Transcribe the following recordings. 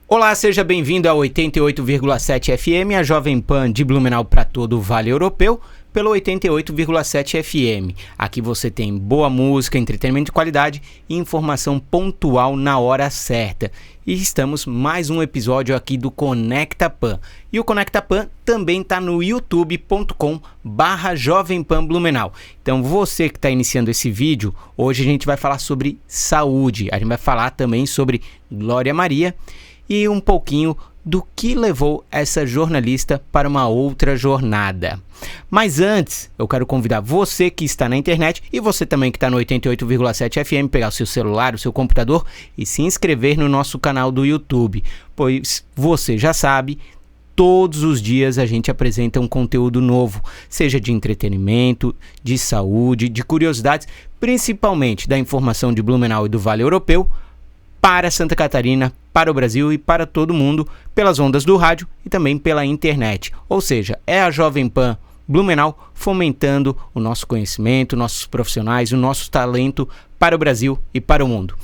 Olá, seja bem-vindo a 88,7 FM, a Jovem Pan de Blumenau para todo o Vale Europeu, pelo 88,7 FM. Aqui você tem boa música, entretenimento de qualidade e informação pontual na hora certa. E estamos mais um episódio aqui do Conecta Pan. E o Conecta Pan também está no youtube.com/Jovem Pan Blumenau. Então você que está iniciando esse vídeo, hoje a gente vai falar sobre saúde. A gente vai falar também sobre Glória Maria e um pouquinho do que levou essa jornalista para uma outra jornada. Mas antes, eu quero convidar você que está na internet e você também que está no 88,7 FM, pegar o seu celular, o seu computador e se inscrever no nosso canal do YouTube, pois você já sabe, todos os dias a gente apresenta um conteúdo novo, seja de entretenimento, de saúde, de curiosidades, principalmente da informação de Blumenau e do Vale Europeu, para Santa Catarina, para o Brasil e para todo mundo, pelas ondas do rádio e também pela internet. Ou seja, é a Jovem Pan Blumenau fomentando o nosso conhecimento, nossos profissionais, o nosso talento para o Brasil e para o mundo.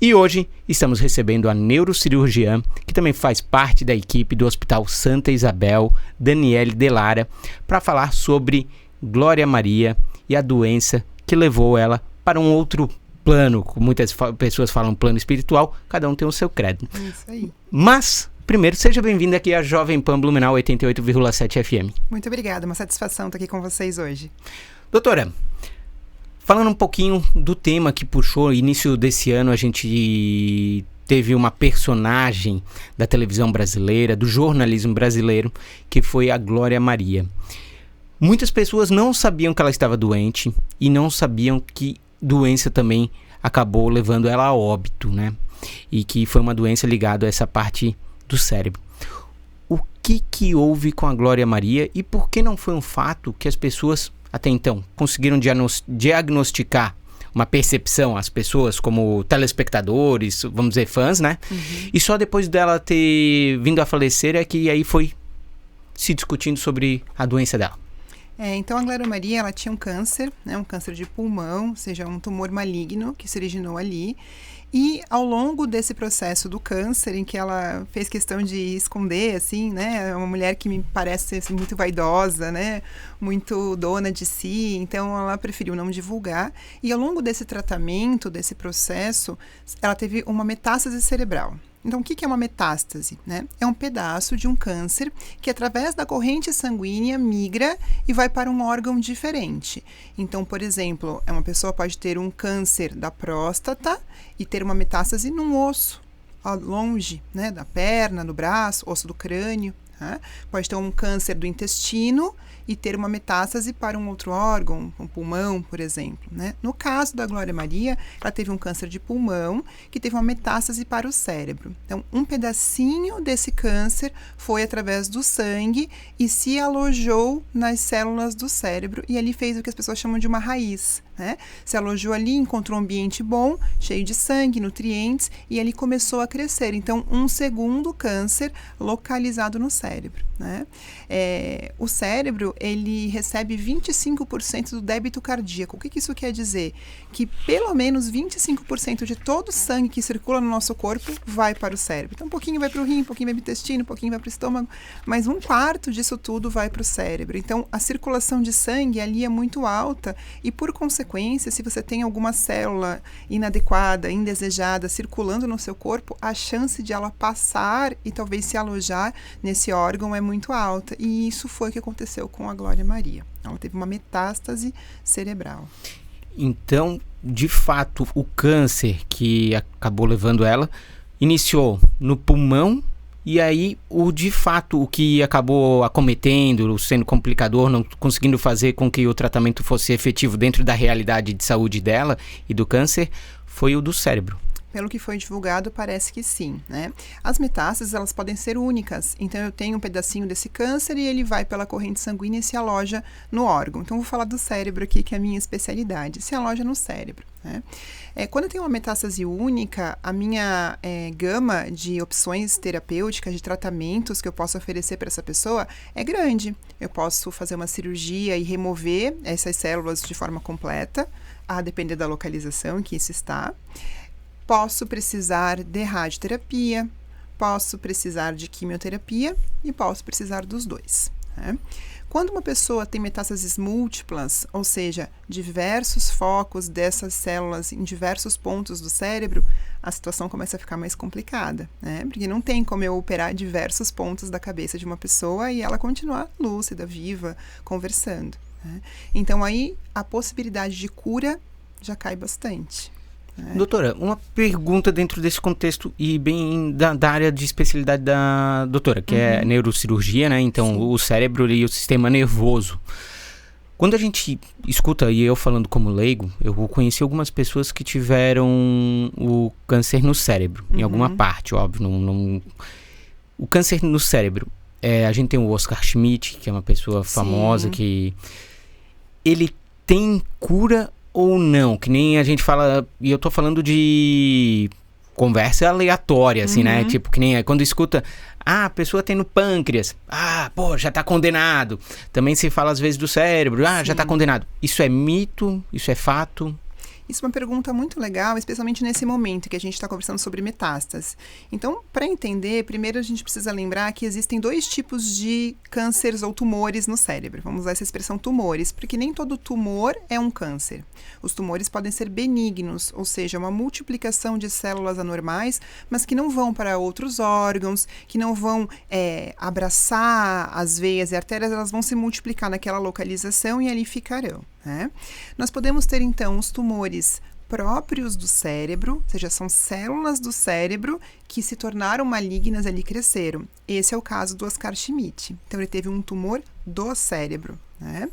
E hoje estamos recebendo a neurocirurgiã, que também faz parte da equipe do Hospital Santa Isabel, Daniele Delara, para falar sobre Glória Maria e a doença que levou ela para um outro plano, muitas pessoas falam plano espiritual, cada um tem o seu credo. Isso aí. Mas, primeiro, seja bem-vindo aqui à Jovem Pan Blumenau 88,7 FM. Muito obrigada, uma satisfação estar aqui com vocês hoje. Doutora, falando um pouquinho do tema que puxou, início desse ano a gente teve uma personagem da televisão brasileira, do jornalismo brasileiro, que foi a Glória Maria. Muitas pessoas não sabiam que ela estava doente e não sabiam que doença também acabou levando ela a óbito, né? E que foi uma doença ligada a essa parte do cérebro. O que houve com a Glória Maria e por que não foi um fato que as pessoas, até então, conseguiram diagnosticar uma percepção, as pessoas como telespectadores, vamos dizer fãs, né? Uhum. E só depois dela ter vindo a falecer é que aí foi se discutindo sobre a doença dela. Então a Glória Maria, ela tinha um câncer, né, um câncer de pulmão, ou seja, um tumor maligno que se originou ali. E ao longo desse processo do câncer, em que ela fez questão de esconder, assim, né, é uma mulher que me parece ser assim, muito vaidosa, né, muito dona de si, então ela preferiu não divulgar. E ao longo desse tratamento, desse processo, ela teve uma metástase cerebral. Então, o que é uma metástase, né? É um pedaço de um câncer que, através da corrente sanguínea, migra e vai para um órgão diferente. Então, por exemplo, uma pessoa pode ter um câncer da próstata e ter uma metástase num osso, longe, né? Da perna, do braço, osso do crânio. Né? Pode ter um câncer do intestino e ter uma metástase para um outro órgão, um pulmão, por exemplo. Né? No caso da Glória Maria, ela teve um câncer de pulmão que teve uma metástase para o cérebro. Então, um pedacinho desse câncer foi através do sangue e se alojou nas células do cérebro e ali fez o que as pessoas chamam de uma raiz. Né? Se alojou ali, encontrou um ambiente bom, cheio de sangue, nutrientes, e ali começou a crescer. Então, um segundo câncer localizado no cérebro. Né? O cérebro, ele recebe 25% do débito cardíaco. O que isso quer dizer? Que pelo menos 25% de todo o sangue que circula no nosso corpo vai para o cérebro. Então, um pouquinho vai para o rim, um pouquinho vai para o intestino, um pouquinho vai para o estômago, mas 1/4 disso tudo vai para o cérebro. Então, a circulação de sangue ali é muito alta e, por consequência, se você tem alguma célula inadequada, indesejada, circulando no seu corpo, a chance de ela passar e talvez se alojar nesse órgão é muito alta. E isso foi o que aconteceu com a Glória Maria. Ela teve uma metástase cerebral. Então, de fato, o câncer que acabou levando ela iniciou no pulmão e aí, de fato, o que acabou acometendo, sendo complicador, não conseguindo fazer com que o tratamento fosse efetivo dentro da realidade de saúde dela e do câncer, foi o do cérebro. Pelo que foi divulgado, parece que sim, né? As metástases, elas podem ser únicas. Então, eu tenho um pedacinho desse câncer e ele vai pela corrente sanguínea e se aloja no órgão. Então, vou falar do cérebro aqui, que é a minha especialidade. Se aloja no cérebro, né? Quando eu tenho uma metástase única, a minha gama de opções terapêuticas, de tratamentos que eu posso oferecer para essa pessoa é grande. Eu posso fazer uma cirurgia e remover essas células de forma completa, a depender da localização em que isso está. posso precisar de radioterapia, posso precisar de quimioterapia e posso precisar dos dois, né? Quando uma pessoa tem metástases múltiplas, ou seja, diversos focos dessas células em diversos pontos do cérebro, a situação começa a ficar mais complicada, né? Porque não tem como eu operar diversos pontos da cabeça de uma pessoa e ela continuar lúcida, viva, conversando, né? Então aí a possibilidade de cura já cai bastante. Doutora, uma pergunta dentro desse contexto e bem da área de especialidade da doutora, que é neurocirurgia, né? Então, sim, o cérebro e o sistema nervoso. Quando a gente escuta, e eu falando como leigo, eu conheci algumas pessoas que tiveram o câncer no cérebro, em alguma parte, óbvio. O câncer no cérebro, a gente tem o Oscar Schmidt, que é uma pessoa famosa, sim, que ele tem cura ou não, que nem a gente fala, e eu tô falando de conversa aleatória, assim, né? Tipo, que nem quando escuta, a pessoa tem no pâncreas, já tá condenado. Também se fala às vezes do cérebro, já tá condenado. Isso é mito? Isso é fato? Isso é uma pergunta muito legal, especialmente nesse momento que a gente está conversando sobre metástases. Então, para entender, primeiro a gente precisa lembrar que existem dois tipos de cânceres ou tumores no cérebro. Vamos usar essa expressão tumores, porque nem todo tumor é um câncer. Os tumores podem ser benignos, ou seja, uma multiplicação de células anormais, mas que não vão para outros órgãos, que não vão abraçar as veias e artérias, elas vão se multiplicar naquela localização e ali ficarão, né? Nós podemos ter, então, os tumores próprios do cérebro, ou seja, são células do cérebro que se tornaram malignas ali, cresceram. Esse é o caso do Oscar Schmidt. Então, ele teve um tumor do cérebro, né?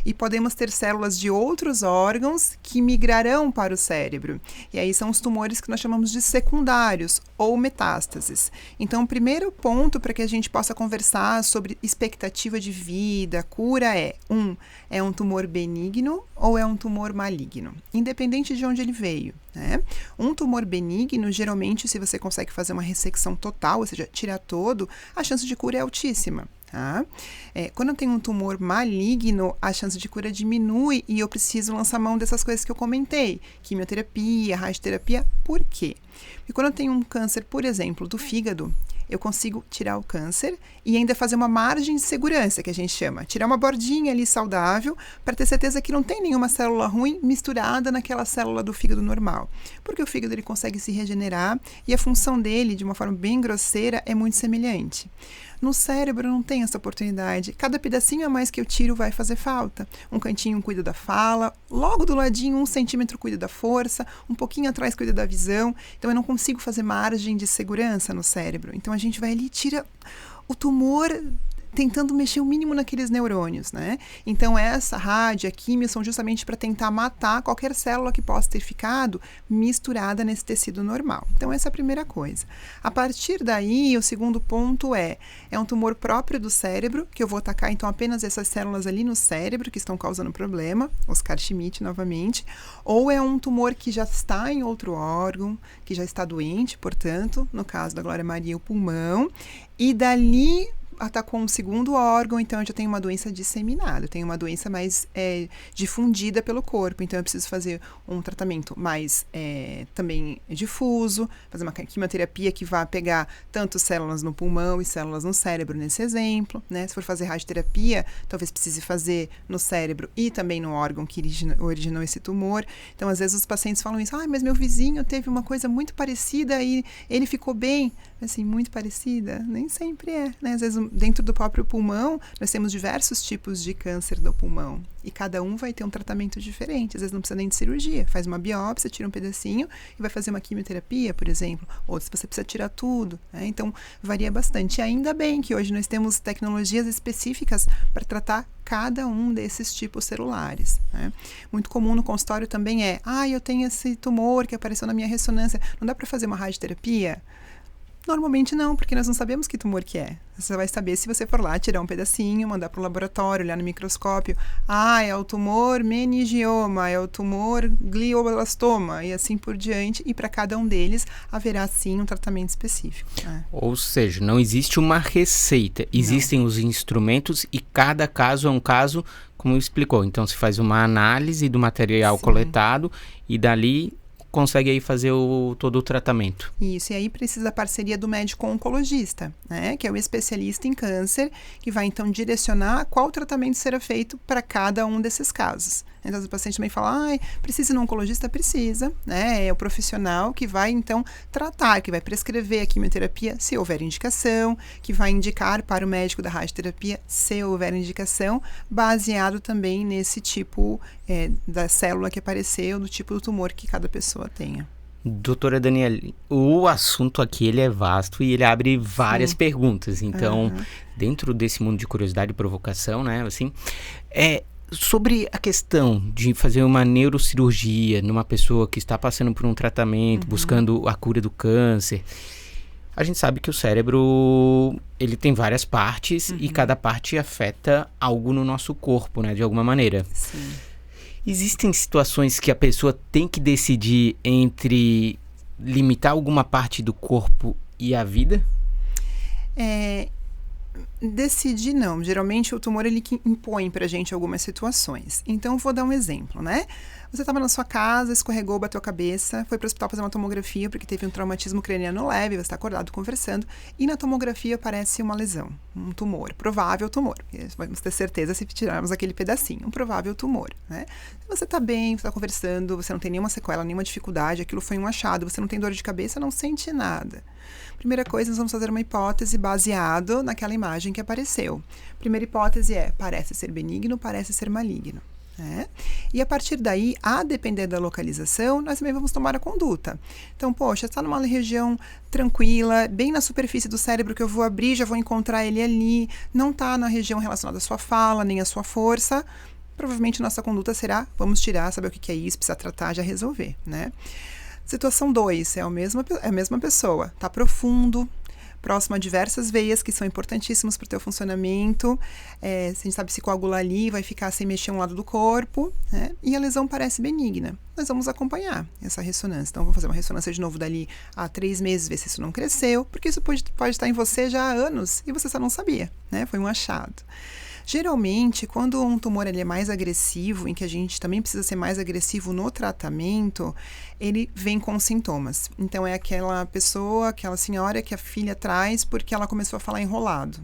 E podemos ter células de outros órgãos que migrarão para o cérebro. E aí são os tumores que nós chamamos de secundários ou metástases. Então, o primeiro ponto para que a gente possa conversar sobre expectativa de vida, cura é um tumor benigno ou é um tumor maligno, independente de onde ele veio, né? Um tumor benigno, geralmente, se você consegue fazer uma ressecção total, ou seja, tirar todo, a chance de cura é altíssima. Tá? Quando eu tenho um tumor maligno, a chance de cura diminui e eu preciso lançar mão dessas coisas que eu comentei, quimioterapia, radioterapia. Por quê? Porque quando eu tenho um câncer, por exemplo, do fígado, eu consigo tirar o câncer e ainda fazer uma margem de segurança, que a gente chama. Tirar uma bordinha ali saudável para ter certeza que não tem nenhuma célula ruim misturada naquela célula do fígado normal. Porque o fígado ele consegue se regenerar e a função dele, de uma forma bem grosseira, é muito semelhante. No cérebro não tem essa oportunidade. Cada pedacinho a mais que eu tiro vai fazer falta. Um cantinho cuida da fala, logo do ladinho 1 centímetro cuida da força, um pouquinho atrás cuida da visão. Então eu não consigo fazer margem de segurança no cérebro. Então a gente vai ali e tira o tumor tentando mexer o mínimo naqueles neurônios, né? Então essa rádio, a químio são justamente para tentar matar qualquer célula que possa ter ficado misturada nesse tecido normal. Então essa é a primeira coisa. A partir daí, o segundo ponto é um tumor próprio do cérebro, que eu vou atacar então apenas essas células ali no cérebro que estão causando problema, Oscar Schmidt novamente, ou é um tumor que já está em outro órgão, que já está doente, portanto, no caso da Glória Maria, o pulmão, e dali atacou um segundo órgão, então eu já tenho uma doença disseminada, eu tenho uma doença mais difundida pelo corpo, então eu preciso fazer um tratamento mais também difuso, fazer uma quimioterapia que vá pegar tanto células no pulmão e células no cérebro, nesse exemplo, né? Se for fazer radioterapia, talvez precise fazer no cérebro e também no órgão que originou esse tumor. Então, às vezes os pacientes falam isso, mas meu vizinho teve uma coisa muito parecida e ele ficou bem. Assim, muito parecida? Nem sempre é, né? Às vezes, dentro do próprio pulmão, nós temos diversos tipos de câncer do pulmão. E cada um vai ter um tratamento diferente. Às vezes não precisa nem de cirurgia. Faz uma biópsia, tira um pedacinho e vai fazer uma quimioterapia, por exemplo. Outros você precisa tirar tudo, né? Então, varia bastante. E ainda bem que hoje nós temos tecnologias específicas para tratar cada um desses tipos celulares, né? Muito comum no consultório também eu tenho esse tumor que apareceu na minha ressonância. Não dá para fazer uma radioterapia? Normalmente não, porque nós não sabemos que tumor que é. Você vai saber se você for lá tirar um pedacinho, mandar para o laboratório, olhar no microscópio. É o tumor meningioma, é o tumor glioblastoma e assim por diante. E para cada um deles haverá sim um tratamento específico. Ou seja, não existe uma receita. Existem os instrumentos e cada caso é um caso, como explicou. Então se faz uma análise do material coletado e dali consegue aí fazer todo o tratamento. Isso, e aí precisa da parceria do médico oncologista, né, que é o especialista em câncer, que vai então direcionar qual tratamento será feito para cada um desses casos. Então, o paciente também fala, precisa ir no oncologista? Precisa, né, é o profissional que vai então tratar, que vai prescrever a quimioterapia se houver indicação, que vai indicar para o médico da radioterapia se houver indicação, baseado também nesse tipo da célula que apareceu, do tipo do tumor que cada pessoa tenha. Doutora Daniela, o assunto aqui ele é vasto e ele abre várias perguntas. Então, dentro desse mundo de curiosidade e provocação, né, assim, sobre a questão de fazer uma neurocirurgia numa pessoa que está passando por um tratamento, buscando a cura do câncer, a gente sabe que o cérebro, ele tem várias partes e cada parte afeta algo no nosso corpo, né, de alguma maneira. Sim. Existem situações que a pessoa tem que decidir entre limitar alguma parte do corpo e a vida? Decidir não. Geralmente o tumor ele que impõe pra gente algumas situações. Então vou dar um exemplo, né? Você estava na sua casa, escorregou, bateu a cabeça, foi para o hospital fazer uma tomografia porque teve um traumatismo craniano leve, você está acordado conversando, e na tomografia aparece uma lesão, um tumor, provável tumor. Vamos ter certeza se tirarmos aquele pedacinho, um provável tumor, né? Você está bem, você está conversando, você não tem nenhuma sequela, nenhuma dificuldade, aquilo foi um achado, você não tem dor de cabeça, não sente nada. Primeira coisa, nós vamos fazer uma hipótese baseado naquela imagem que apareceu. Primeira hipótese parece ser benigno, parece ser maligno. E a partir daí, a depender da localização, nós também vamos tomar a conduta. Então, poxa, está numa região tranquila, bem na superfície do cérebro que eu vou abrir, já vou encontrar ele ali, não está na região relacionada à sua fala, nem à sua força, provavelmente nossa conduta será, vamos tirar, saber o que é isso, precisa tratar, já resolver, né? Situação 2, é a mesma pessoa, está profundo, próximo a diversas veias que são importantíssimas para o teu funcionamento, se a gente sabe se coagular ali, vai ficar sem mexer um lado do corpo, né? E a lesão parece benigna. Nós vamos acompanhar essa ressonância. Então, vamos fazer uma ressonância de novo dali a 3 meses, ver se isso não cresceu, porque isso pode estar em você já há anos e você só não sabia, né? Foi um achado. Geralmente, quando um tumor ele é mais agressivo, em que a gente também precisa ser mais agressivo no tratamento, ele vem com sintomas. Então, é aquela pessoa, aquela senhora que a filha traz porque ela começou a falar enrolado,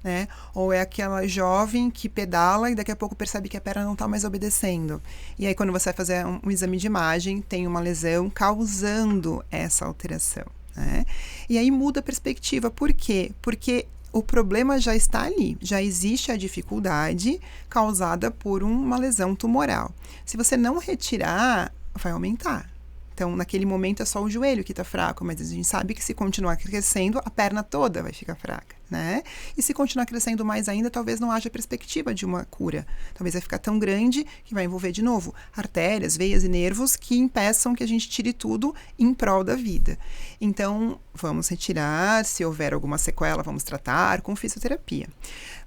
né? Ou é aquela jovem que pedala e daqui a pouco percebe que a perna não está mais obedecendo. E aí, quando você vai fazer um exame de imagem, tem uma lesão causando essa alteração, né? E aí muda a perspectiva. Por quê? Porque o problema já está ali, já existe a dificuldade causada por uma lesão tumoral. Se você não retirar, vai aumentar. Então, naquele momento é só o joelho que está fraco, mas a gente sabe que se continuar crescendo, a perna toda vai ficar fraca, né? E se continuar crescendo mais ainda, talvez não haja perspectiva de uma cura. Talvez vai ficar tão grande que vai envolver de novo artérias, veias e nervos que impeçam que a gente tire tudo em prol da vida. Então, vamos retirar, se houver alguma sequela, vamos tratar com fisioterapia.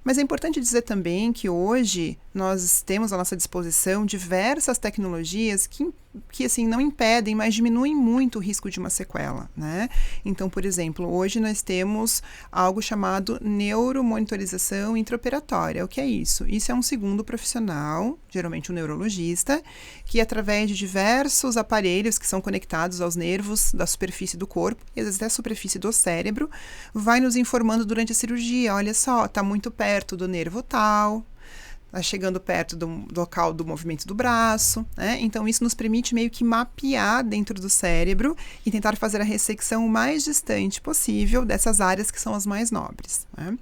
Mas é importante dizer também que hoje nós temos à nossa disposição diversas tecnologias que assim, não impedem, mas diminuem muito o risco de uma sequela, né? Então, por exemplo, hoje nós temos algo chamado neuromonitorização intraoperatória. O que é isso? Isso é um segundo profissional, geralmente um neurologista, que através de diversos aparelhos que são conectados aos nervos da superfície do corpo, e às vezes até a superfície do cérebro, vai nos informando durante a cirurgia, olha só, está muito perto do nervo tal, está chegando perto do local do movimento do braço, né? Então, isso nos permite meio que mapear dentro do cérebro e tentar fazer a ressecção o mais distante possível dessas áreas que são as mais nobres, né?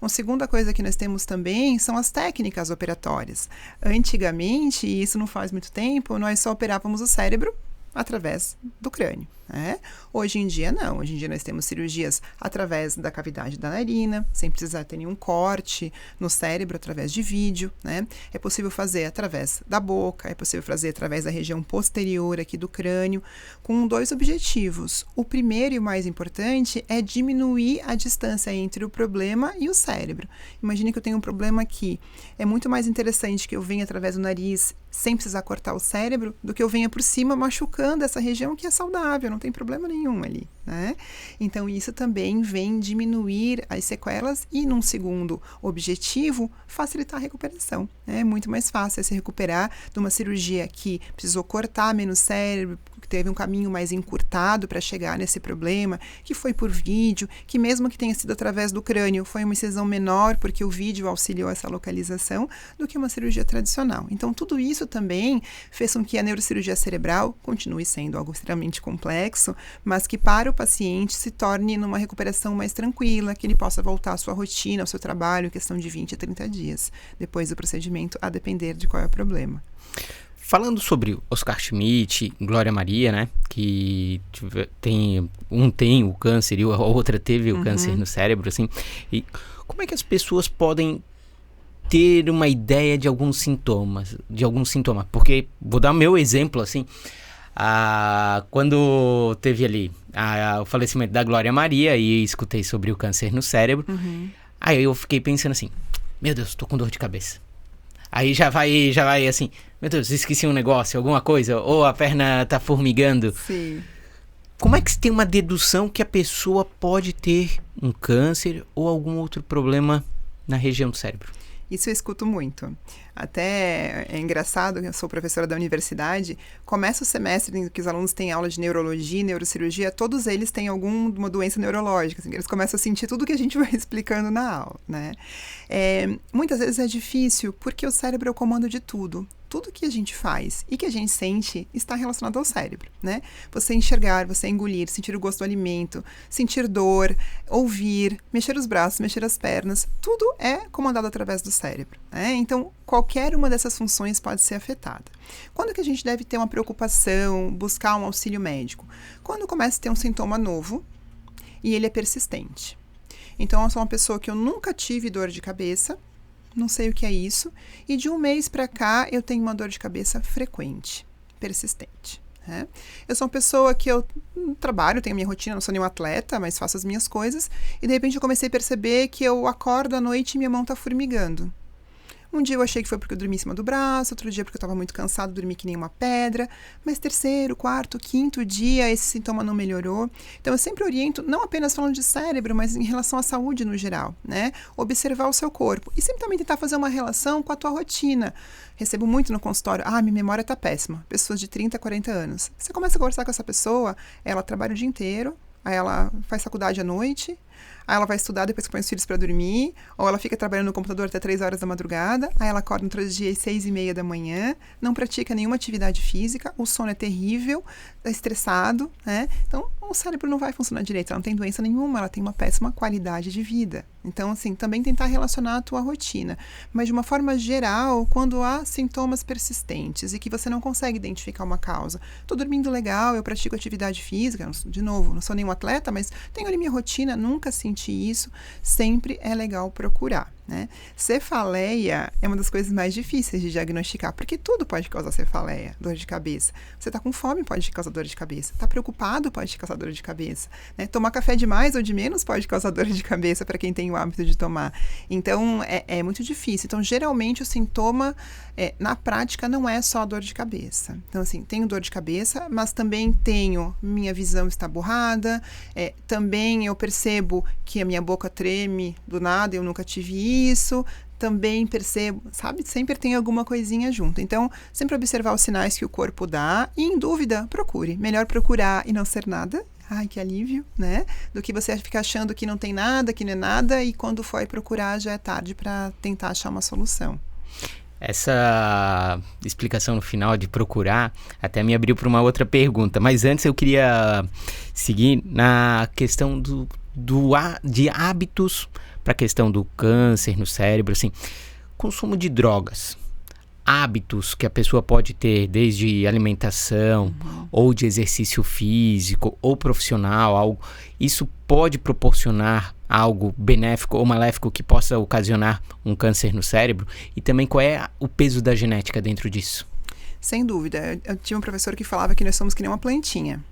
Uma segunda coisa que nós temos também são as técnicas operatórias. Antigamente, e isso não faz muito tempo, nós só operávamos o cérebro através do crânio, né? Hoje em dia não, hoje em dia nós temos cirurgias através da cavidade da narina, sem precisar ter nenhum corte no cérebro através de vídeo, né? É possível fazer através da boca, é possível fazer através da região posterior aqui do crânio, com 2 objetivos. O primeiro e o mais importante é diminuir a distância entre o problema e o cérebro. Imagine que eu tenho um problema aqui, é muito mais interessante que eu venha através do nariz sem precisar cortar o cérebro, do que eu venha por cima machucando essa região que é saudável, não tem problema nenhum ali, né? Então, isso também vem diminuir as sequelas e, num segundo objetivo, facilitar a recuperação. É muito mais fácil se recuperar de uma cirurgia que precisou cortar menos cérebro, que teve um caminho mais encurtado para chegar nesse problema, que foi por vídeo, que mesmo que tenha sido através do crânio, foi uma incisão menor, porque o vídeo auxiliou essa localização, do que uma cirurgia tradicional. Então, tudo isso também fez com que a neurocirurgia cerebral continue sendo algo extremamente complexo, mas que para o paciente se torne numa recuperação mais tranquila, que ele possa voltar à sua rotina, ao seu trabalho, em questão de 20 a 30 dias, depois do procedimento, a depender de qual é o problema. Falando sobre Oscar Schmidt, Glória Maria, né, que tem o câncer e a outra teve o câncer no cérebro, assim, e como é que as pessoas podem ter uma ideia de algum sintoma? Porque, vou dar o meu exemplo, assim, quando teve ali o falecimento da Glória Maria e escutei sobre o câncer no cérebro, aí eu fiquei pensando assim, meu Deus, tô com dor de cabeça. Aí já vai assim, meu Deus, esqueci um negócio, alguma coisa, ou a perna tá formigando. Sim. Como é que se tem uma dedução que a pessoa pode ter um câncer ou algum outro problema na região do cérebro? Isso eu escuto muito. Até é engraçado, eu sou professora da universidade, começa o semestre em que os alunos têm aula de neurologia, neurocirurgia, todos eles têm alguma doença neurológica, assim, eles começam a sentir tudo que a gente vai explicando na aula, né? Muitas vezes é difícil, porque o cérebro é o comando de tudo. Tudo que a gente faz e que a gente sente está relacionado ao cérebro, né? Você enxergar, você engolir, sentir o gosto do alimento, sentir dor, ouvir, mexer os braços, mexer as pernas, tudo é comandado através do cérebro, né? Então, qualquer uma dessas funções pode ser afetada. Quando que a gente deve ter uma preocupação, buscar um auxílio médico? Quando começa a ter um sintoma novo e ele é persistente. Então, eu sou uma pessoa que eu nunca tive dor de cabeça, não sei o que é isso, e de um mês para cá eu tenho uma dor de cabeça frequente, persistente. Né? Eu sou uma pessoa que eu trabalho, tenho minha rotina, não sou nenhum atleta, mas faço as minhas coisas, e de repente eu comecei a perceber que eu acordo à noite e minha mão está formigando. Um dia eu achei que foi porque eu dormi em cima do braço, outro dia porque eu estava muito cansado, dormi que nem uma pedra, mas terceiro, quarto, quinto dia, esse sintoma não melhorou. Então eu sempre oriento, não apenas falando de cérebro, mas em relação à saúde no geral, né? Observar o seu corpo e sempre também tentar fazer uma relação com a tua rotina. Recebo muito no consultório, minha memória está péssima, pessoas de 30, 40 anos. Você começa a conversar com essa pessoa, ela trabalha o dia inteiro, aí ela faz faculdade à noite, aí ela vai estudar depois que põe os filhos para dormir, ou ela fica trabalhando no computador até 3 horas da madrugada, aí ela acorda no outro dia às 6:30 da manhã, não pratica nenhuma atividade física, o sono é terrível, está estressado, né? Então, o cérebro não vai funcionar direito, ela não tem doença nenhuma, ela tem uma péssima qualidade de vida. Então, assim, também tentar relacionar a tua rotina. Mas, de uma forma geral, quando há sintomas persistentes e que você não consegue identificar uma causa, estou dormindo legal, eu pratico atividade física, de novo, não sou nenhum atleta, mas tenho ali minha rotina, nunca senti isso, sempre é legal procurar, né? Cefaleia é uma das coisas mais difíceis de diagnosticar, porque tudo pode causar cefaleia, dor de cabeça. Você está com fome, pode causar dor de cabeça. Está preocupado, pode causar dor de cabeça. Né? Tomar café de mais ou de menos pode causar dor de cabeça para quem tem o hábito de tomar. Então, é muito difícil. Então, geralmente, o sintoma, na prática, não é só a dor de cabeça. Então, assim, tenho dor de cabeça, mas também minha visão está borrada, também eu percebo que a minha boca treme do nada, eu nunca tive isso, também percebo, sabe? Sempre tem alguma coisinha junto. Então, sempre observar os sinais que o corpo dá e, em dúvida, procure. Melhor procurar e não ser nada. Ai, que alívio, né? Do que você ficar achando que não tem nada, que não é nada, e quando for procurar já é tarde para tentar achar uma solução. Essa explicação no final de procurar até me abriu para uma outra pergunta, mas antes eu queria seguir na questão de hábitos para a questão do câncer no cérebro, assim, consumo de drogas, hábitos que a pessoa pode ter desde alimentação ou de exercício físico ou profissional, algo, isso pode proporcionar algo benéfico ou maléfico que possa ocasionar um câncer no cérebro? E também qual é o peso da genética dentro disso? Sem dúvida. Eu tinha um professor que falava que nós somos que nem uma plantinha.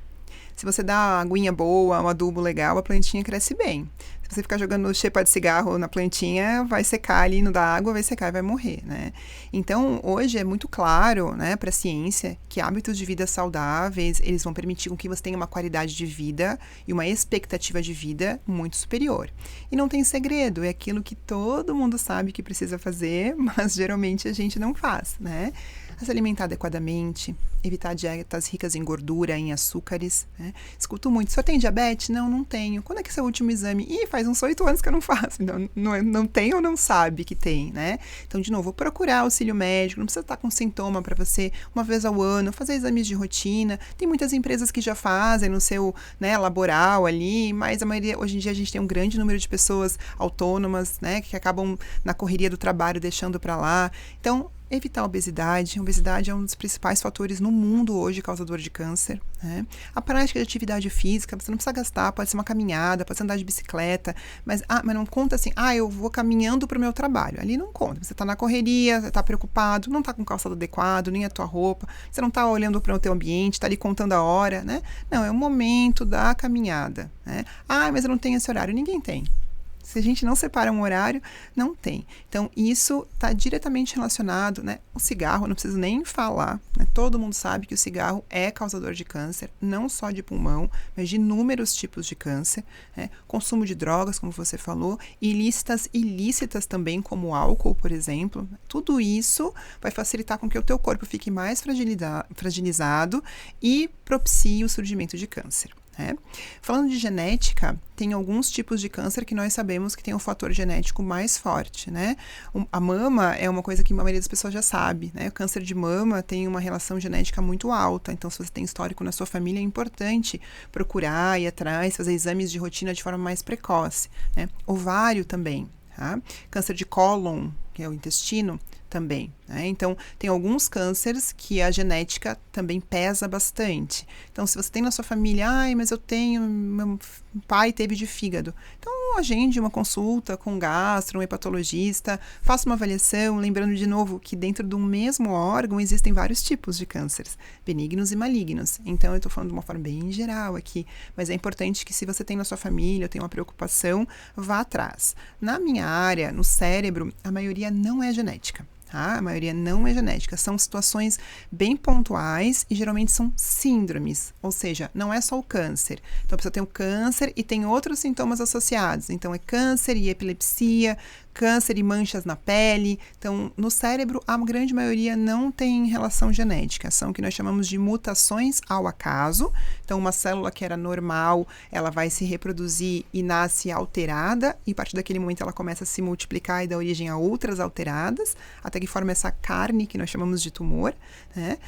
Se você dá uma aguinha boa, um adubo legal, a plantinha cresce bem. Se você ficar jogando xepa de cigarro na plantinha, vai secar ali, não dá água, vai secar e vai morrer, né? Então, hoje é muito claro, né, para a ciência, que hábitos de vida saudáveis, eles vão permitir com que você tenha uma qualidade de vida e uma expectativa de vida muito superior. E não tem segredo, é aquilo que todo mundo sabe que precisa fazer, mas geralmente a gente não faz, né? Se alimentar adequadamente, evitar dietas ricas em gordura, em açúcares, né? Escuto muito, você tem diabetes? Não, não tenho. Quando é que é o seu último exame? Ih, faz uns 8 anos que eu não faço. Então, não tem ou não sabe que tem, né? Então, de novo, procurar auxílio médico, não precisa estar com sintoma para você, uma vez ao ano, fazer exames de rotina. Tem muitas empresas que já fazem no seu, né, laboral ali, mas a maioria, hoje em dia a gente tem um grande número de pessoas autônomas, né, que acabam na correria do trabalho deixando para lá. Então, evitar a obesidade. A obesidade é um dos principais fatores no mundo hoje causador de câncer, né? A prática de atividade física, você não precisa gastar, pode ser uma caminhada, pode ser andar de bicicleta, mas não conta assim, eu vou caminhando para o meu trabalho. Ali não conta. Você está na correria, está preocupado, não está com o calçado adequado, nem a tua roupa, você não está olhando para o teu ambiente, está ali contando a hora, né? Não, é o momento da caminhada, né? Mas eu não tenho esse horário. Ninguém tem. Se a gente não separa um horário, não tem. Então, isso está diretamente relacionado, né? O cigarro, não preciso nem falar, né? Todo mundo sabe que o cigarro é causador de câncer, não só de pulmão, mas de inúmeros tipos de câncer, né? Consumo de drogas, como você falou, ilícitas também, como o álcool, por exemplo. Tudo isso vai facilitar com que o teu corpo fique mais fragilizado e propicie o surgimento de câncer. Falando de genética, tem alguns tipos de câncer que nós sabemos que tem um fator genético mais forte, né? A mama é uma coisa que a maioria das pessoas já sabe, né? O câncer de mama tem uma relação genética muito alta, então se você tem histórico na sua família, é importante procurar, ir atrás, fazer exames de rotina de forma mais precoce, né? Ovário também, tá? Câncer de cólon, que é o intestino, também, né? Então, tem alguns cânceres que a genética também pesa bastante. Então, se você tem na sua família, mas eu tenho, meu pai teve de fígado. Então, agende uma consulta com um gastro, um hepatologista, faça uma avaliação, lembrando de novo que dentro do mesmo órgão existem vários tipos de cânceres, benignos e malignos. Então, eu estou falando de uma forma bem geral aqui, mas é importante que se você tem na sua família, tem uma preocupação, vá atrás. Na minha área, no cérebro, a maioria não é genética. A maioria não é genética, são situações bem pontuais e geralmente são síndromes, ou seja, não é só o câncer. Então a pessoa tem o câncer e tem outros sintomas associados, então é câncer e epilepsia, câncer e manchas na pele. Então, no cérebro, a grande maioria não tem relação genética, são o que nós chamamos de mutações ao acaso. Então, uma célula que era normal, ela vai se reproduzir e nasce alterada, e a partir daquele momento ela começa a se multiplicar e dá origem a outras alteradas, até que forma essa carne que nós chamamos de tumor, né?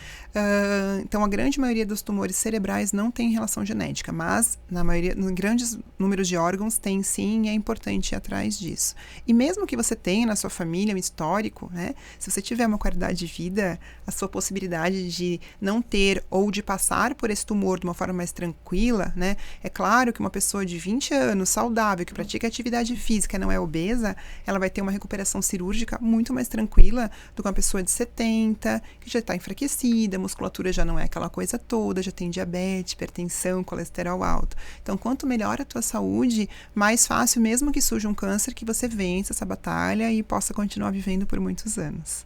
Então, a grande maioria dos tumores cerebrais não tem relação genética, mas na maioria, em grandes números de órgãos tem sim, e é importante ir atrás disso. E mesmo que você tenha na sua família um histórico, né? Se você tiver uma qualidade de vida, a sua possibilidade de não ter ou de passar por esse tumor de uma forma mais tranquila, né? É claro que uma pessoa de 20 anos, saudável, que pratica atividade física, não é obesa, ela vai ter uma recuperação cirúrgica muito mais tranquila do que uma pessoa de 70, que já está enfraquecida, a musculatura já não é aquela coisa toda, já tem diabetes, hipertensão, colesterol alto. Então, quanto melhor a tua saúde, mais fácil, mesmo que surja um câncer, que você vença essa batalha e possa continuar vivendo por muitos anos.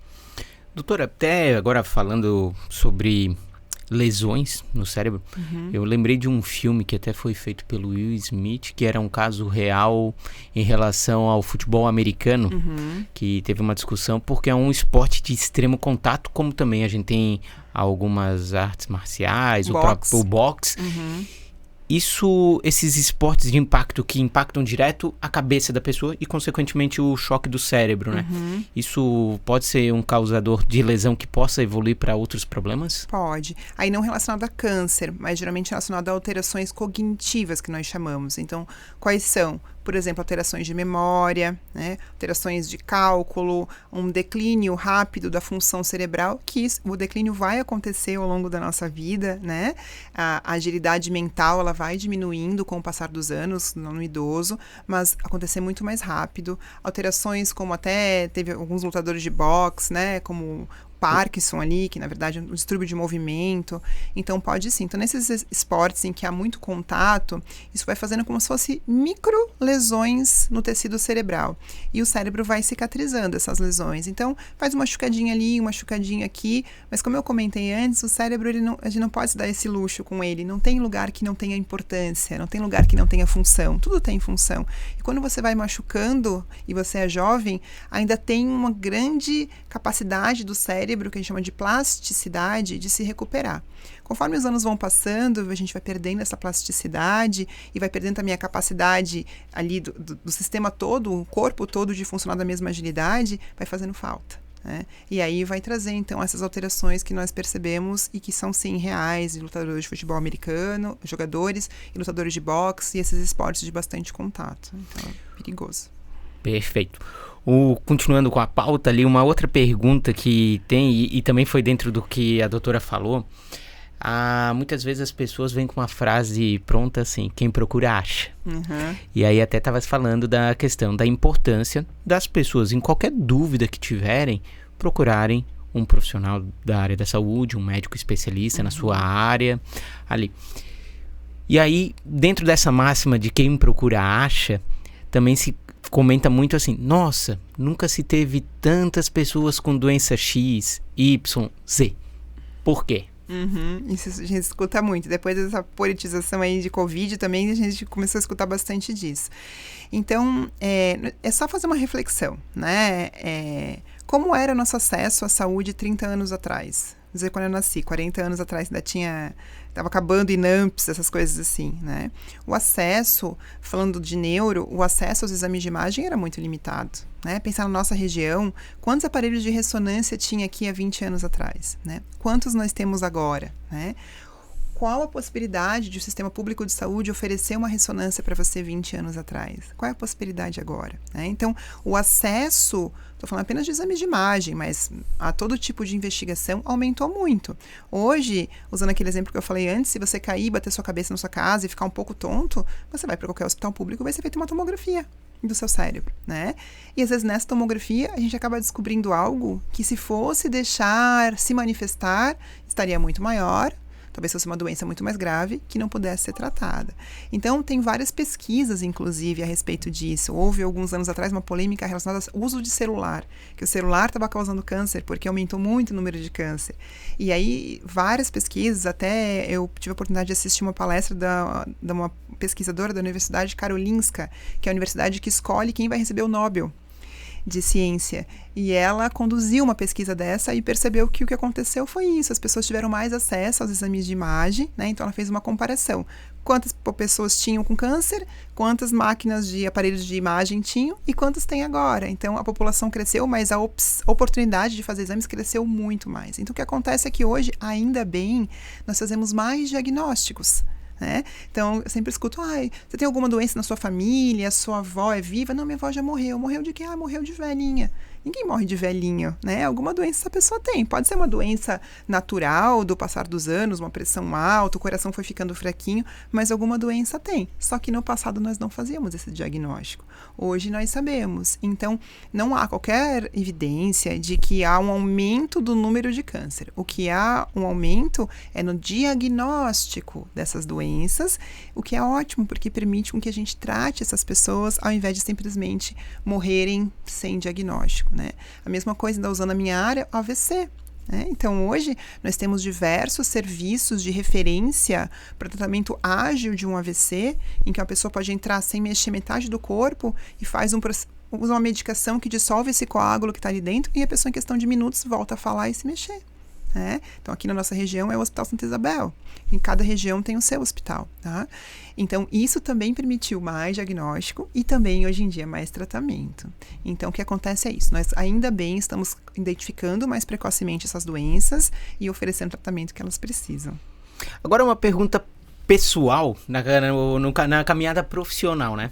Doutora, até agora falando sobre lesões no cérebro, eu lembrei de um filme que até foi feito pelo Will Smith, que era um caso real em relação ao futebol americano, que teve uma discussão, porque é um esporte de extremo contato, como também a gente tem algumas artes marciais, o próprio boxe. Esses esportes de impacto que impactam direto a cabeça da pessoa e, consequentemente, o choque do cérebro, né? Isso pode ser um causador de lesão que possa evoluir para outros problemas? Pode. Aí não relacionado a câncer, mas geralmente relacionado a alterações cognitivas que nós chamamos. Então, quais são? Por exemplo, alterações de memória, né? Alterações de cálculo, um declínio rápido da função cerebral, que o declínio vai acontecer ao longo da nossa vida, né? A agilidade mental, ela vai diminuindo com o passar dos anos no idoso, mas acontecer muito mais rápido. Alterações como até teve alguns lutadores de boxe, né? Como Parkinson ali, que na verdade é um distúrbio de movimento. Então pode sim. Então nesses esportes em que há muito contato, isso vai fazendo como se fosse micro lesões no tecido cerebral. E o cérebro vai cicatrizando essas lesões. Então faz uma machucadinha ali, uma machucadinha aqui, mas como eu comentei antes, o cérebro, a gente não pode se dar esse luxo com ele. Não tem lugar que não tenha importância, não tem lugar que não tenha função. Tudo tem função. E quando você vai machucando e você é jovem, ainda tem uma grande capacidade do cérebro, que a gente chama de plasticidade, de se recuperar. Conforme os anos vão passando, a gente vai perdendo essa plasticidade e vai perdendo também a capacidade ali do sistema todo, o corpo todo de funcionar da mesma agilidade, vai fazendo falta. Né? E aí vai trazer, então, essas alterações que nós percebemos e que são, sim, reais em lutadores de futebol americano, jogadores e lutadores de boxe e esses esportes de bastante contato. Então, é perigoso. Perfeito. Continuando com a pauta ali, uma outra pergunta que tem, e também foi dentro do que a doutora falou, muitas vezes as pessoas vêm com uma frase pronta assim, quem procura acha. Uhum. E aí até estava falando da questão da importância das pessoas, em qualquer dúvida que tiverem, procurarem um profissional da área da saúde, um médico especialista na sua área, ali. E aí, dentro dessa máxima de quem procura acha, também se comenta muito assim, nossa, nunca se teve tantas pessoas com doença X, Y, Z. Por quê? Isso a gente escuta muito. Depois dessa politização aí de Covid também, a gente começou a escutar bastante disso. Então, é só fazer uma reflexão, né? Como era o nosso acesso à saúde 30 anos atrás? Quer dizer, quando eu nasci, 40 anos atrás ainda estava acabando INAMPS, essas coisas assim, né? O acesso, falando de neuro, o acesso aos exames de imagem era muito limitado, né? Pensar na nossa região, quantos aparelhos de ressonância tinha aqui há 20 anos atrás, né? Quantos nós temos agora, né? Qual a possibilidade de o sistema público de saúde oferecer uma ressonância para você 20 anos atrás? Qual é a possibilidade agora? Né? Então, o acesso, estou falando apenas de exames de imagem, mas a todo tipo de investigação aumentou muito. Hoje, usando aquele exemplo que eu falei antes, se você cair, bater sua cabeça na sua casa e ficar um pouco tonto, você vai para qualquer hospital público e vai ser feita uma tomografia do seu cérebro, né? E às vezes nessa tomografia a gente acaba descobrindo algo que, se fosse deixar se manifestar, estaria muito maior. Talvez fosse uma doença muito mais grave que não pudesse ser tratada. Então, tem várias pesquisas, inclusive, a respeito disso. Houve, alguns anos atrás, uma polêmica relacionada ao uso de celular, que o celular estava causando câncer, porque aumentou muito o número de câncer. E aí, várias pesquisas, até eu tive a oportunidade de assistir uma palestra de uma pesquisadora da Universidade Karolinska, que é a universidade que escolhe quem vai receber o Nobel de ciência, e ela conduziu uma pesquisa dessa e percebeu que o que aconteceu foi isso, as pessoas tiveram mais acesso aos exames de imagem, né? Então ela fez uma comparação, quantas pessoas tinham com câncer, quantas máquinas de aparelhos de imagem tinham e quantas tem agora. Então a população cresceu, mas a oportunidade de fazer exames cresceu muito mais. Então o que acontece é que hoje, ainda bem, nós fazemos mais diagnósticos, né? Então, eu sempre escuto, você tem alguma doença na sua família, sua avó é viva? Não, minha avó já morreu. Morreu de quê? Morreu de velhinha. Ninguém morre de velhinho, né? Alguma doença essa pessoa tem. Pode ser uma doença natural do passar dos anos, uma pressão alta, o coração foi ficando fraquinho, mas alguma doença tem. Só que no passado nós não fazíamos esse diagnóstico. Hoje nós sabemos. Então, não há qualquer evidência de que há um aumento do número de câncer. O que há um aumento é no diagnóstico dessas doenças, o que é ótimo, porque permite com que a gente trate essas pessoas ao invés de simplesmente morrerem sem diagnóstico. Né? A mesma coisa, ainda usando a minha área, AVC. Né? Então, hoje, nós temos diversos serviços de referência para tratamento ágil de um AVC, em que a pessoa pode entrar sem mexer metade do corpo e usa uma medicação que dissolve esse coágulo que está ali dentro e a pessoa, em questão de minutos, volta a falar e se mexer. Né? Então, aqui na nossa região é o Hospital Santa Isabel. Em cada região tem o seu hospital. Tá? Então, isso também permitiu mais diagnóstico e também, hoje em dia, mais tratamento. Então, o que acontece é isso. Nós, ainda bem, estamos identificando mais precocemente essas doenças e oferecendo o tratamento que elas precisam. Agora, uma pergunta pessoal na caminhada profissional, né?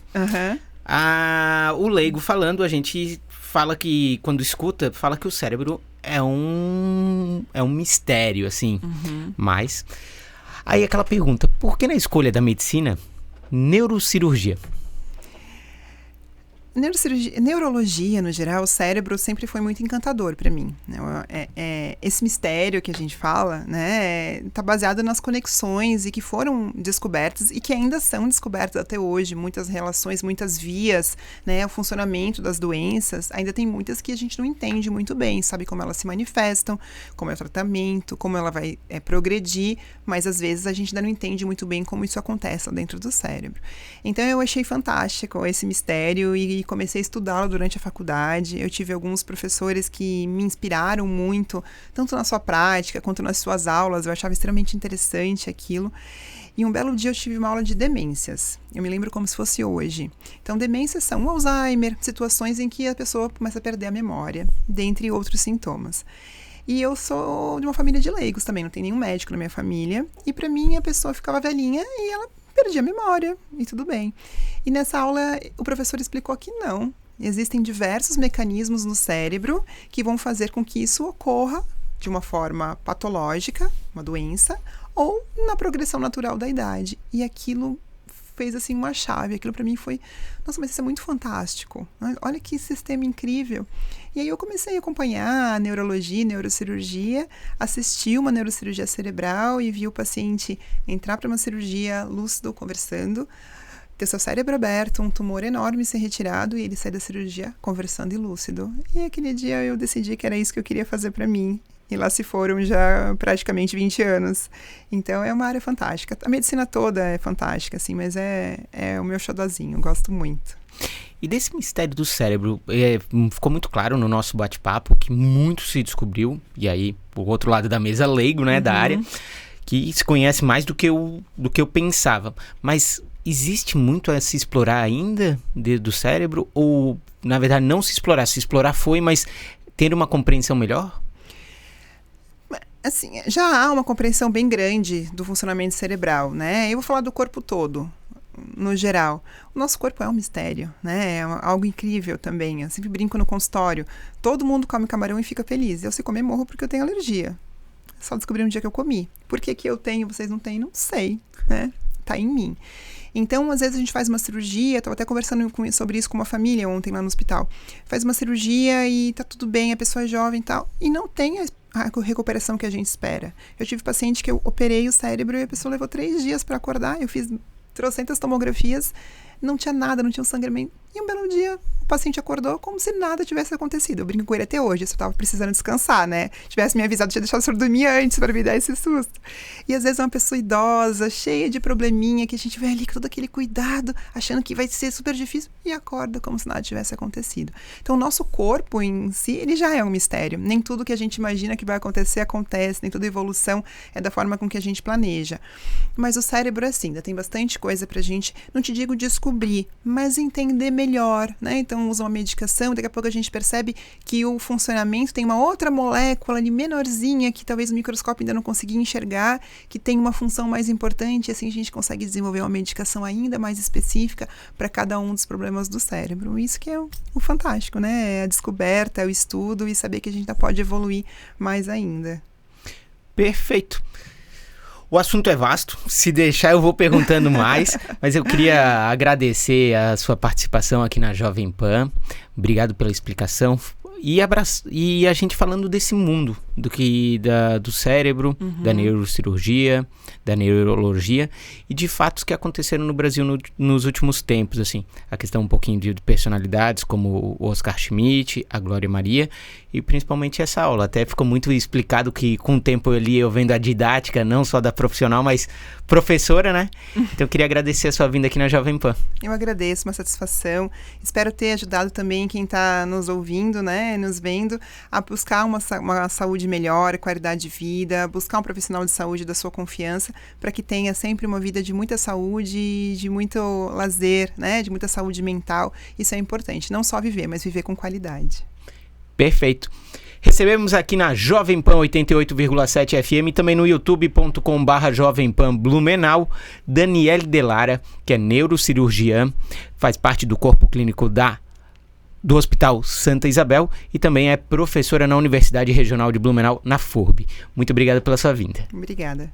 O leigo falando, a gente fala que, quando escuta, fala que o cérebro é um mistério, assim. Mas, aí aquela pergunta, por que na escolha da medicina, neurocirurgia? Neurologia, no geral, o cérebro sempre foi muito encantador para mim. Esse mistério que a gente fala, né, tá baseado nas conexões e que foram descobertas e que ainda são descobertas até hoje. Muitas relações, muitas vias, né, o funcionamento das doenças, ainda tem muitas que a gente não entende muito bem, sabe como elas se manifestam, como é o tratamento, como ela vai progredir, mas às vezes a gente ainda não entende muito bem como isso acontece lá dentro do cérebro. Então eu achei fantástico esse mistério e comecei a estudá-lo durante a faculdade. Eu tive alguns professores que me inspiraram muito, tanto na sua prática quanto nas suas aulas. Eu achava extremamente interessante aquilo. E um belo dia eu tive uma aula de demências. Eu me lembro como se fosse hoje. Então, demências são Alzheimer, situações em que a pessoa começa a perder a memória, dentre outros sintomas. E eu sou de uma família de leigos também, não tem nenhum médico na minha família. E para mim, a pessoa ficava velhinha e ela perdi a memória, e tudo bem. E nessa aula, o professor explicou que não. Existem diversos mecanismos no cérebro que vão fazer com que isso ocorra de uma forma patológica, uma doença, ou na progressão natural da idade. E aquilo fez, assim, uma chave. Aquilo para mim foi, nossa, mas isso é muito fantástico. Olha que sistema incrível. E aí eu comecei a acompanhar a neurologia, neurocirurgia, assisti uma neurocirurgia cerebral e vi o paciente entrar para uma cirurgia lúcido, conversando, ter seu cérebro aberto, um tumor enorme ser retirado e ele sair da cirurgia conversando e lúcido. E aquele dia eu decidi que era isso que eu queria fazer para mim. E lá se foram já praticamente 20 anos. Então é uma área fantástica. A medicina toda é fantástica, assim, mas é o meu xodozinho, gosto muito. E desse mistério do cérebro, ficou muito claro no nosso bate-papo que muito se descobriu, e aí o outro lado da mesa leigo, né, da área, que se conhece mais do que eu pensava. Mas existe muito a se explorar ainda do cérebro? Ou, na verdade, não se explorar foi, mas ter uma compreensão melhor? Assim, já há uma compreensão bem grande do funcionamento cerebral, né? Eu vou falar do corpo todo, no geral. O nosso corpo é um mistério, né? É algo incrível também. Eu sempre brinco no consultório. Todo mundo come camarão e fica feliz. Eu, se comer, morro porque eu tenho alergia. Só descobri um dia que eu comi. Por que eu tenho, vocês não têm? Não sei, né? Tá em mim. Então, às vezes a gente faz uma cirurgia, estava até conversando sobre isso com uma família ontem lá no hospital. Faz uma cirurgia e tá tudo bem, a pessoa é jovem e tal, e não tem a recuperação que a gente espera. Eu tive paciente que eu operei o cérebro e a pessoa levou 3 dias para acordar, eu fiz 300 tomografias, não tinha nada, não tinha um sangramento. E um belo dia, o paciente acordou como se nada tivesse acontecido. Eu brinco com ele até hoje, eu só estava precisando descansar, né? Tivesse me avisado, tinha deixado o senhor dormir antes para me dar esse susto. E às vezes é uma pessoa idosa, cheia de probleminha, que a gente vê ali com todo aquele cuidado, achando que vai ser super difícil, e acorda como se nada tivesse acontecido. Então o nosso corpo em si, ele já é um mistério. Nem tudo que a gente imagina que vai acontecer, acontece. Nem toda evolução é da forma com que a gente planeja. Mas o cérebro é assim, ainda tem bastante coisa pra gente, não te digo descobrir, mas entender melhor, né? Então usa uma medicação, daqui a pouco a gente percebe que o funcionamento tem uma outra molécula ali menorzinha que talvez o microscópio ainda não conseguia enxergar, que tem uma função mais importante, e assim a gente consegue desenvolver uma medicação ainda mais específica para cada um dos problemas do cérebro. Isso que é o fantástico, né? É a descoberta, é o estudo e saber que a gente ainda pode evoluir mais ainda. Perfeito. O assunto é vasto, se deixar eu vou perguntando mais, mas eu queria agradecer a sua participação aqui na Jovem Pan. Obrigado pela explicação. E a gente falando desse mundo, do cérebro, da neurocirurgia, da neurologia e de fatos que aconteceram no Brasil nos últimos tempos, assim. A questão um pouquinho de personalidades como o Oscar Schmidt, a Glória Maria e principalmente essa aula. Até ficou muito explicado que com o tempo ali eu vendo a didática, não só da profissional, mas professora, né? Então eu queria agradecer a sua vinda aqui na Jovem Pan. Eu agradeço, uma satisfação. Espero ter ajudado também quem está nos ouvindo, né? Nos vendo, a buscar uma saúde melhor, qualidade de vida, buscar um profissional de saúde da sua confiança, para que tenha sempre uma vida de muita saúde, de muito lazer, né? De muita saúde mental. Isso é importante, não só viver, mas viver com qualidade. Perfeito. Recebemos aqui na Jovem Pan 88,7 FM e também no youtube.com/Jovem Pan Blumenau, Daniele Delara, que é neurocirurgiã, faz parte do corpo clínico do Hospital Santa Isabel e também é professora na Universidade Regional de Blumenau, na FURB. Muito obrigado pela sua vinda. Obrigada.